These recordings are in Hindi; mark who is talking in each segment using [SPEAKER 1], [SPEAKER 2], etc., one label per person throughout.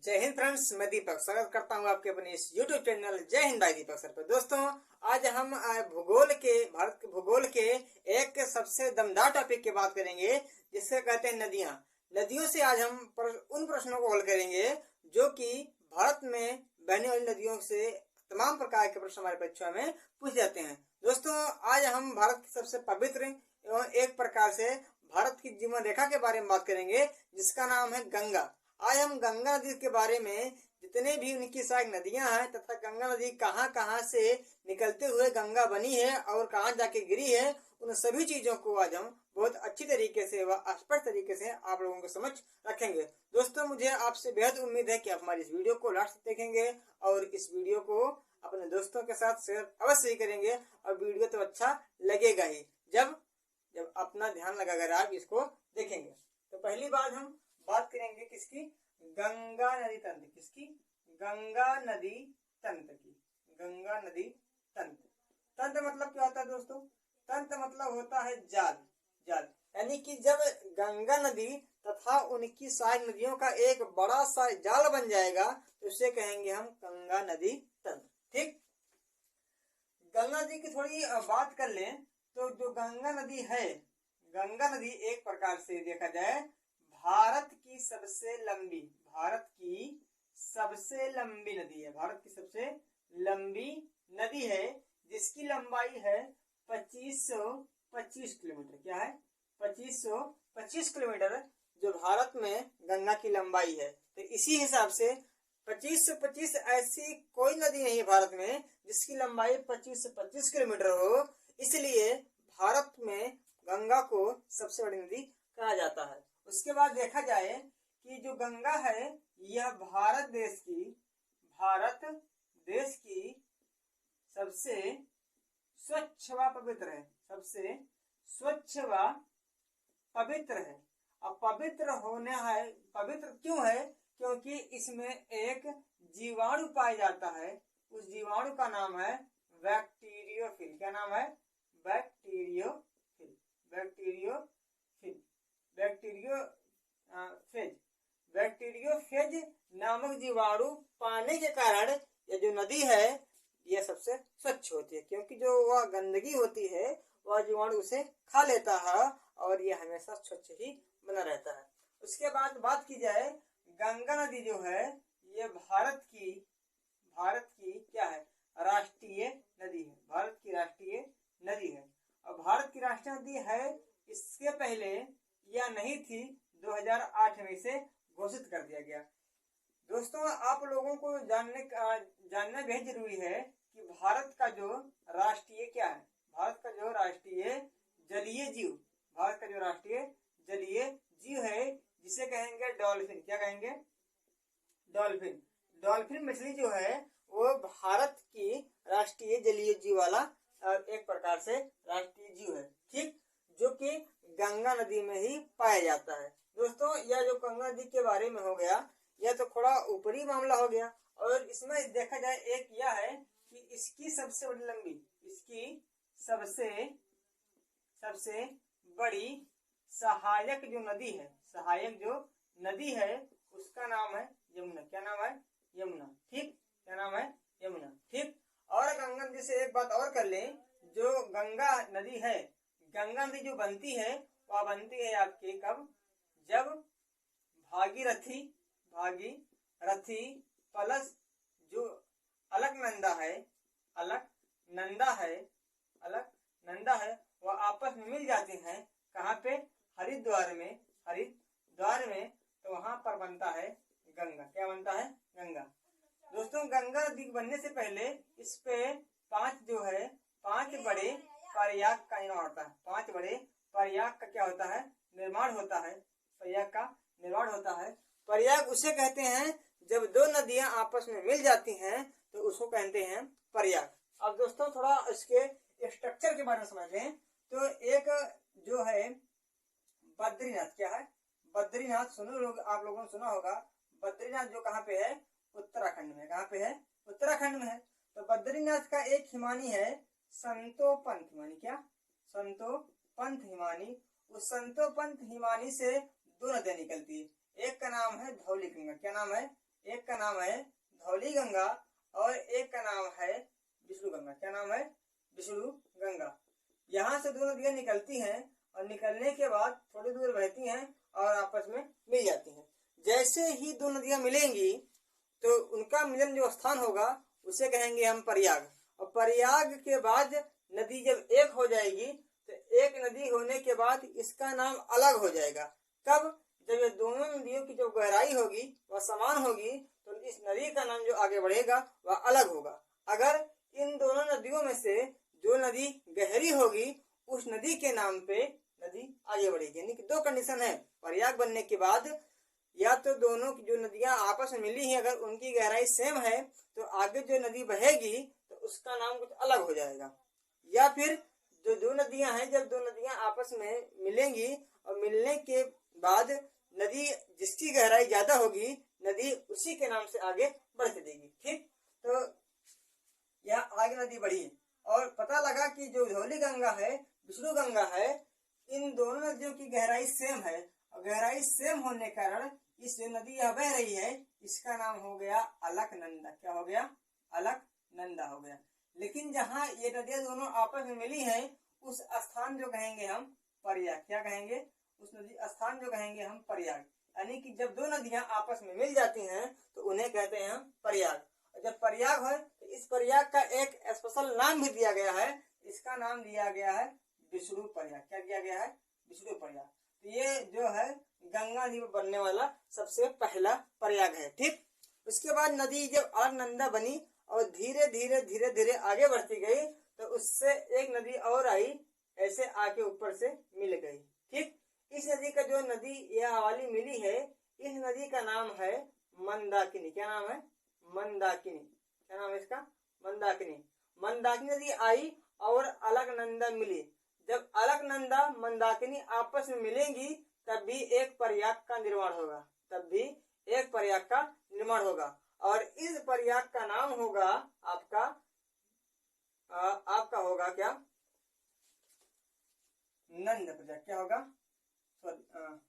[SPEAKER 1] जय हिंद फ्रेंड्स, मैं दीपक स्वागत करता हूं आपके अपने इस YouTube चैनल जय हिंद भाई दीपक सर पे। दोस्तों, आज हम भारत के भूगोल के एक सबसे दमदार टॉपिक की बात करेंगे जिससे कहते हैं नदियां। नदियों से आज हम उन प्रश्नों को हल करेंगे जो कि भारत में बहने वाली नदियों से तमाम प्रकार के प्रश्न हमारे परीक्षा में पूछ जाते हैं। दोस्तों, आज हम भारत की सबसे पवित्र एवं एक प्रकार से भारत की जीवन रेखा के बारे में बात करेंगे जिसका नाम है गंगा। आज हम गंगा नदी के बारे में जितने भी उनकी सहायक नदियां हैं तथा गंगा नदी कहां कहां से निकलते हुए गंगा बनी है और कहां जाके गिरी है, उन सभी चीजों को आज हम बहुत अच्छी तरीके से व स्पष्ट तरीके से आप लोगों के समझ रखेंगे। दोस्तों, मुझे आपसे बेहद उम्मीद है कि आप हमारी इस वीडियो को लास्ट तक देखेंगे और इस वीडियो को अपने दोस्तों के साथ शेयर अवश्य ही करेंगे। और वीडियो तो अच्छा लगेगा ही जब अपना ध्यान लगाकर आप इसको देखेंगे। तो पहली बात हम बात करेंगे किसकी? गंगा नदी तंत्र। किसकी? गंगा नदी तंत्र की। गंगा नदी तंत्र। तंत्र मतलब क्या होता है दोस्तों? तंत्र मतलब होता है जाल। जाल यानी कि जब गंगा नदी तथा उनकी सहायक नदियों का एक बड़ा सा जाल बन जाएगा तो उसे कहेंगे हम गंगा नदी तंत्र। ठीक, गंगा नदी की थोड़ी बात कर लें तो जो गंगा नदी है, गंगा नदी एक प्रकार से देखा जाए भारत की सबसे लंबी नदी है। भारत की सबसे लंबी नदी है जिसकी लंबाई है 2525 किलोमीटर। क्या है? 2525 किलोमीटर जो भारत में गंगा की लंबाई है। तो इसी हिसाब से 2525 ऐसी कोई नदी नहीं है भारत में जिसकी लंबाई 2525 किलोमीटर हो, इसलिए भारत में गंगा को सबसे बड़ी नदी कहा जाता है। उसके बाद देखा जाए कि जो गंगा है यह भारत देश की सबसे स्वच्छ व पवित्र है। सबसे स्वच्छ व पवित्र है। अब पवित्र क्यों है? क्योंकि इसमें एक जीवाणु पाया जाता है। उस जीवाणु का नाम है बैक्टीरियोफिल। क्या नाम है? बैक्टीरियोफेज नामक जीवाणु पाने के कारण यह जो नदी है यह सबसे स्वच्छ होती है, क्योंकि जो वह गंदगी होती है वह जीवाणु उसे खा लेता है और यह हमेशा स्वच्छ ही बना रहता है। उसके बाद बात की जाए, गंगा नदी जो है यह भारत की क्या है? राष्ट्रीय नदी है। भारत की राष्ट्रीय नदी है। और भारत की राष्ट्रीय नदी है, इसके पहले यह नहीं थी, 2008 में इसे घोषित कर दिया गया। दोस्तों, आप लोगों को जानना बेहद जरूरी है कि भारत का जो राष्ट्रीय क्या है? भारत का जो राष्ट्रीय जलीय जीव है जिसे कहेंगे डॉल्फिन। क्या कहेंगे? डॉल्फिन मछली जो है वो भारत की राष्ट्रीय जलीय जीव वाला एक प्रकार से राष्ट्रीय जीव है। ठीक, जो कि गंगा नदी में ही पाया जाता है। दोस्तों, यह जो गंगा नदी के बारे में हो गया यह तो थोड़ा ऊपरी मामला हो गया। और इसमें देखा जाए एक यह है कि इसकी सबसे बड़ी सहायक जो नदी है उसका नाम है यमुना। क्या नाम है? यमुना। ठीक, क्या नाम है? यमुना। ठीक, और गंगा नदी से एक बात और कर लें, जो गंगा नदी है, गंगा नदी जो बनती है वह बनती है आपके कब? जब भागीरथी प्लस जो अलकनंदा है वह आपस में मिल जाते हैं। कहाँ पे? हरिद्वार में। तो वहां पर बनता है गंगा। क्या बनता है? गंगा। दोस्तों, गंगा नदी बनने से पहले इस पे पांच बड़े प्रयाग का निर्माण होता है। 5 बड़े प्रयाग का क्या होता है? निर्माण होता है। प्रयाग उसे कहते हैं जब 2 नदियां आपस में मिल जाती हैं तो उसको कहते हैं प्रयाग। अब दोस्तों, थोड़ा इसके स्ट्रक्चर के बारे में समझ लें तो एक जो है बद्रीनाथ। क्या है? बद्रीनाथ आप लोगों ने सुना होगा। बद्रीनाथ जो कहाँ पे है? उत्तराखंड में। कहाँ पे है? उत्तराखंड में है। तो बद्रीनाथ का एक हिमानी है संतोपंथ हिमानी। क्या? संतोपंथ हिमानी। उस संतोपंथ हिमानी से 2 नदियां निकलती है। एक का नाम है धौली गंगा। क्या नाम है? एक का नाम है धौली गंगा और एक का नाम है विष्णु गंगा। क्या नाम है? विष्णु गंगा। यहाँ से दो नदियां निकलती हैं और निकलने के बाद थोड़ी दूर बहती हैं और आपस में मिल जाती हैं। जैसे ही दो नदियां मिलेंगी तो उनका मिलन जो स्थान होगा उसे कहेंगे हम प्रयाग। और प्रयाग के बाद नदी जब एक हो जाएगी तो एक नदी होने के बाद इसका नाम अलग हो जाएगा। कब? जब ये दोनों नदियों की जो गहराई होगी वह समान होगी तो इस नदी का नाम जो आगे बढ़ेगा वह अलग होगा। अगर इन दोनों नदियों में से जो नदी गहरी होगी उस नदी के नाम पे नदी आगे बढ़ेगी। यानी कि दो कंडीशन है प्रयाग बनने के बाद, या तो दोनों की जो नदियां आपस में मिली हैं अगर उनकी गहराई सेम है तो आगे जो नदी बहेगी तो उसका नाम कुछ अलग हो जाएगा, या फिर जो दो नदियां हैं जब दो नदियां आपस में मिलेंगी और मिलने के बाद नदी जिसकी गहराई ज्यादा होगी नदी उसी के नाम से आगे बढ़ चलेगी। ठीक, तो यह आगे नदी बढ़ी और पता लगा कि जो धौली गंगा है विष्णु गंगा है इन दोनों नदियों की गहराई सेम है और गहराई सेम होने के कारण इस जो नदी यह बह रही है इसका नाम हो गया अलकनंदा। क्या हो गया? अलकनंदा हो गया। लेकिन जहाँ ये नदियां दोनों आपस में मिली हैं उस स्थान जो कहेंगे हम प्रयाग। क्या कहेंगे? उस नदी स्थान जो कहेंगे हम प्रयाग। यानी कि जब दो नदियां आपस में मिल जाती हैं तो उन्हें कहते हैं हम प्रयाग। और जब प्रयाग है तो इस प्रयाग का एक स्पेशल नाम भी दिया गया है। इसका नाम दिया गया है विष्णु प्रयाग। क्या दिया गया है? विष्णु प्रयाग। तो ये जो है गंगा नदी में बनने वाला सबसे पहला प्रयाग है। ठीक, उसके बाद नदी जब अलकनंदा बनी और धीरे धीरे धीरे धीरे आगे बढ़ती गई तो उससे एक नदी और आई, ऐसे आके ऊपर से मिल गई। ठीक, इस नदी का जो नदी यह वाली मिली है इस नदी का नाम है मंदाकिनी। क्या नाम है? मंदाकिनी। क्या नाम है इसका? मंदाकिनी। मंदाकिनी नदी आई और अलकनंदा मिली। जब अलकनंदा मंदाकिनी आपस में मिलेंगी तब भी एक प्रयाग का निर्माण होगा। तब भी एक प्रयाग का निर्माण होगा और इस प्रयाग का नाम होगा आपका होगा क्या? नंद प्रयाग। क्या होगा?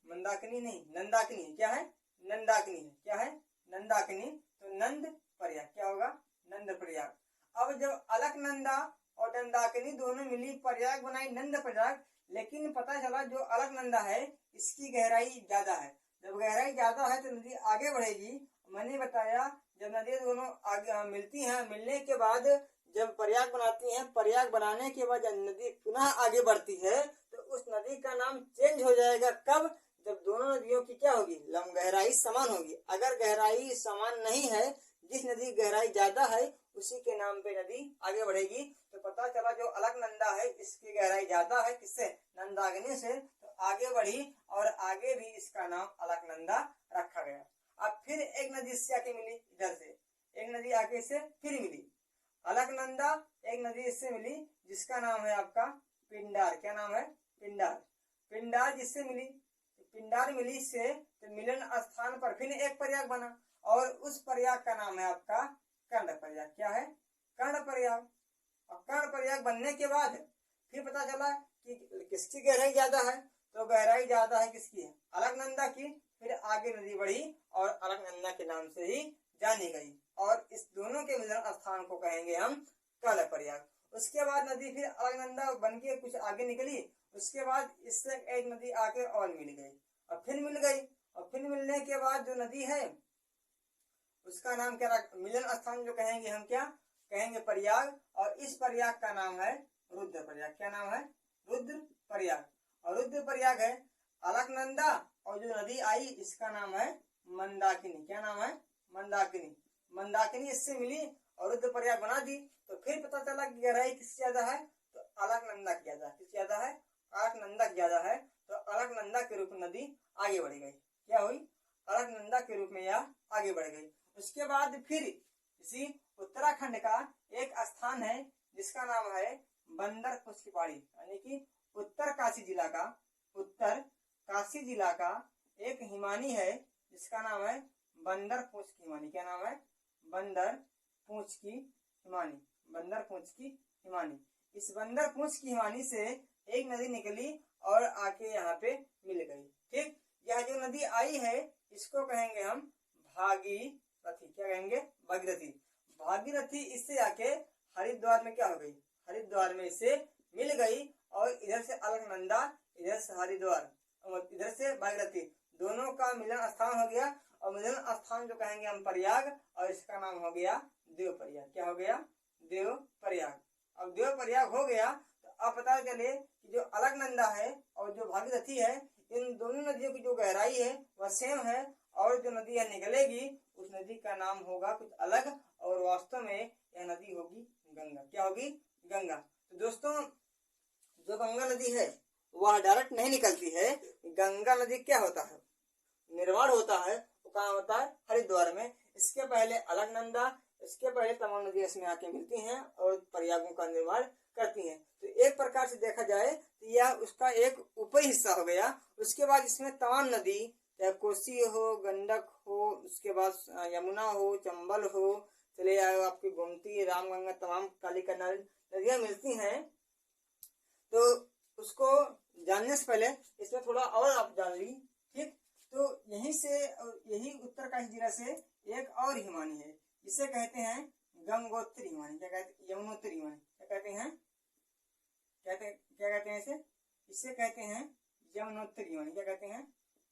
[SPEAKER 1] मंदाकिनी नहीं, नंदाकिनी। क्या है? नंदाकिनी है। क्या है? नंदाकिनी। तो नंद प्रयाग। क्या होगा? नंद प्रयाग। अब जब अलकनंदा और नंदाकिनी दोनों मिली प्रयाग बनाई नंद प्रयाग, लेकिन पता चला जो अलकनंदा है इसकी गहराई ज्यादा है। जब गहराई ज्यादा है तो नदी आगे बढ़ेगी। मैंने बताया जब नदी दोनों आगे मिलती हैं, मिलने के बाद जब प्रयाग बनाती हैं, प्रयाग बनाने के बाद जब नदी पुनः आगे बढ़ती है तो उस नदी का नाम चेंज हो जाएगा। कब? जब दोनों नदियों की क्या होगी? गहराई समान होगी। अगर गहराई समान नहीं है, जिस नदी गहराई ज्यादा है उसी के नाम पे नदी आगे बढ़ेगी। तो पता चला जो अलकनंदा है इसकी गहराई ज्यादा है, किससे? नंदाकिनी से। तो आगे बढ़ी और आगे भी इसका नाम अलकनंदा रखा गया। अब फिर एक नदी इससे आके मिली, इधर से एक नदी आगे से फिर मिली अलकनंदा, एक नदी इससे मिली जिसका नाम है आपका पिंडार। क्या नाम है? पिंडार। पिंडार जिससे मिली, पिंडार मिली से तो मिलन स्थान पर फिर एक प्रयाग बना और उस प्रयाग का नाम है आपका कर्ण प्रयाग। क्या है? कर्ण प्रयाग। और कर्ण प्रयाग बनने के बाद फिर पता चला कि किसकी गहराई ज्यादा है, तो गहराई ज्यादा है किसकी है? अलकनंदा की। फिर आगे नदी बढ़ी और अलकनंदा के नाम से ही जानी गई और इस दोनों के मिलन स्थान को कहेंगे हम कर्ण प्रयाग। उसके बाद नदी फिर अलकनंदा बन के कुछ आगे निकली, उसके बाद इससे एक नदी आके और मिल गई और फिर मिल गई और फिर मिलने के बाद जो नदी है उसका नाम क्या रख, मिलन स्थान जो कहेंगे हम क्या कहेंगे? प्रयाग। और इस प्रयाग का नाम है रुद्र प्रयाग। क्या नाम है? रुद्र प्रयाग। और रुद्र प्रयाग है अलकनंदा और जो नदी आई इसका नाम है मंदाकिनी। क्या नाम है? मंदाकिनी। मंदाकिनी इससे मिली और रुद्र प्रयाग बना दी। तो फिर पता चला कि गहराई किससे ज्यादा है? तो अलकनंदा की ज्यादा। किस ज्यादा है? अलकनंदा की ज्यादा है। तो अलकनंदा के रूप में नदी आगे बढ़ गई। क्या हुई? अलकनंदा के रूप में यह आगे बढ़ गई। उसके बाद फिर इसी उत्तराखंड का एक स्थान है जिसका नाम है बंदर पुंछ की पहाड़ी, यानी कि उत्तर काशी जिला का एक हिमानी है जिसका नाम है बंदर पुंछ की हिमानी। क्या नाम है? बंदर पुंछ की हिमानी। बंदर पुंछ की हिमानी। इस बंदर पुंछ की हिमानी से एक नदी निकली और आके यहाँ पे मिल गई। ठीक, यह जो नदी आई है इसको कहेंगे हम भागीरथी। क्या कहेंगे, भागीरथी। भागीरथी इससे आके हरिद्वार में क्या हो गई, हरिद्वार में इससे मिल गई, और इधर से अलकनंदा, इधर से हरिद्वार, और इधर से भागीरथी, दोनों का मिलन स्थान हो गया। और मिलन स्थान जो कहेंगे हम प्रयाग, और इसका नाम हो गया देव प्रयाग। क्या हो गया, देव प्रयाग। अब देव प्रयाग हो गया तो अब पता चले कि जो अलकनंदा है और जो भागीरथी है, इन दोनों नदियों की जो गहराई है वह सेम है, और जो नदी यह निकलेगी उस नदी का नाम होगा कुछ अलग, और वास्तव में यह नदी होगी गंगा। क्या होगी, गंगा। तो दोस्तों जो गंगा नदी है वह डायरेक्ट नहीं निकलती है। गंगा नदी क्या होता है, निर्माण होता है, वो कहाँ होता है, हरिद्वार में। इसके पहले अलकनंदा, इसके पहले तमाम नदियां इसमें आके मिलती हैं और प्रयागों का निर्माण करती हैं। तो एक प्रकार से देखा जाए तो यह उसका एक ऊपरी हिस्सा हो गया। उसके बाद इसमें तमाम नदी, चाहे कोसी हो, गंडक हो, उसके बाद यमुना हो, चंबल हो, चले आए आपकी गोमती, रामगंगा, तमाम काली कनाल नदियां मिलती हैं। तो उसको जानने से पहले इसमें थोड़ा और आप जान ली, ठीक। तो यहीं से, यही उत्तरकाशी जिला से एक और हिमानी है, इसे कहते हैं गंगोत्री हिमानी। क्या कहते हैं, यमुनोत्री हिमानी। क्या कहते हैं, क्या कहते हैं इसे, इसे कहते हैं यमुनोत्री हिमानी। क्या कहते हैं,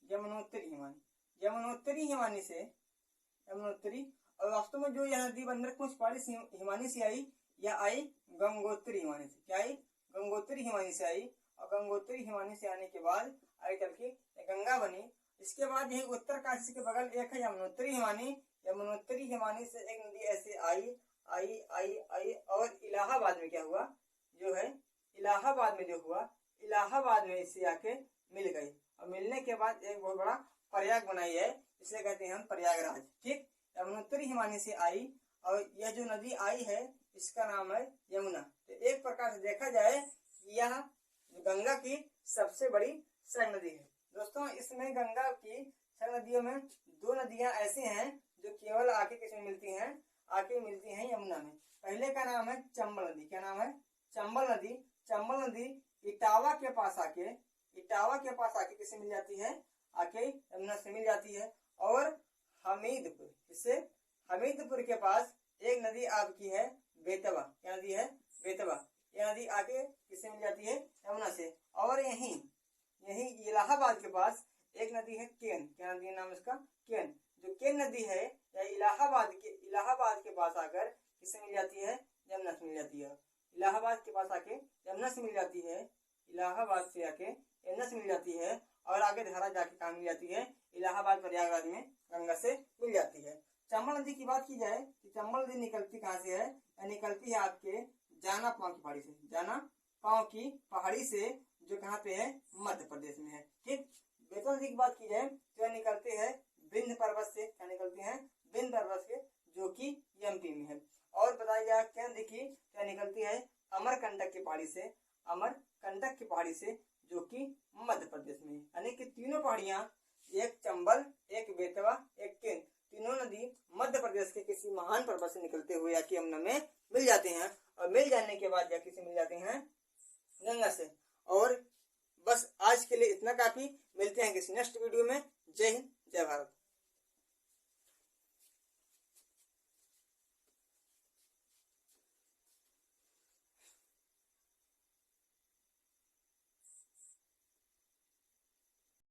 [SPEAKER 1] यमुनोत्री हिमानी। यमुनोत्री हिमानी से, यमुनोत्री, और वास्तव में जो यह नदी बंदरकुंज पहाड़ी हिमानी से आई, यह आई गंगोत्री हिमानी से। क्या आई, गंगोत्री हिमानी से आई। और गंगोत्री हिमानी से आने के बाद आगे चल के गंगा बनी। इसके बाद यही उत्तरकाशी के बगल एक है यमुनोत्री हिमानी। यमुनोत्री हिमानी से एक नदी ऐसे आई आई आई आई, और इलाहाबाद में क्या हुआ, जो है इलाहाबाद में जो हुआ, इलाहाबाद में इससे आके मिल गई। और मिलने के बाद एक बहुत बड़ा प्रयाग बनाई है, इसे कहते हैं हम प्रयागराज, ठीक। यमुनोत्री हिमानी से आई, और यह जो नदी आई है इसका नाम है यमुना। तो एक प्रकार से देखा जाए यह गंगा की सबसे बड़ी सहायक नदी है। दोस्तों इसमें गंगा की सहायक नदियों में दो नदियां ऐसे हैं जो केवल आके किसमें मिलती हैं, आके मिलती हैं यमुना में। पहले का नाम है चंबल नदी। क्या नाम है, चंबल नदी। चंबल नदी इटावा के पास आके, इटावा के पास आके किससे मिल जाती है, आके यमुना से मिल जाती है। और हमीदपुर, इससे हमीदपुर के पास एक नदी आपकी है बेतवा। क्या नदी है, बेतवा। यह नदी आके किससे मिल जाती है, यमुना से। और यहीं इलाहाबाद के पास एक नदी है केन। क्या नदी है, नाम इसका केन। जो केन नदी है या इलाहाबाद के पास आकर किससे मिल जाती है, यमुना से मिल जाती है। इलाहाबाद के पास आके यमुना से मिल जाती है, इलाहाबाद से आके यमुना से मिल जाती है। और आगे धारा जाके कहाँ मिल जाती है, इलाहाबाद प्रयागराज में गंगा से मिल जाती है। चंबल नदी की बात की जाए तो चंबल नदी निकलती कहाँ से है, निकलती है आपके जाना पांव की पहाड़ी से। जाना पांव की पहाड़ी से, जो कहाँ पे है, मध्य प्रदेश में है, ठीक। बेतवा नदी की बात की जाए तो निकलते हैं विंध्य पर्वत से। क्या निकलते हैं, विंध्य पर्वत से, जो कि एमपी में है। और बताया जाए क्या नदी की, क्या निकलती है अमरकंटक की पहाड़ी से, अमरकंटक की पहाड़ी से, जो कि मध्य प्रदेश में है। यानी कि तीनों पहाड़ियां, एक चंबल, एक बेतवा, एक केन, तीनों नदी मध्य प्रदेश के किसी महान पर्वत से निकलते हुए आके यमुना में मिल जाते हैं। और मिल जाने के बाद जाके मिल जाते हैं गंगा से। और बस आज के लिए इतना काफी। मिलते हैं किसी नेक्स्ट वीडियो में। जय हिंद, जय भारत।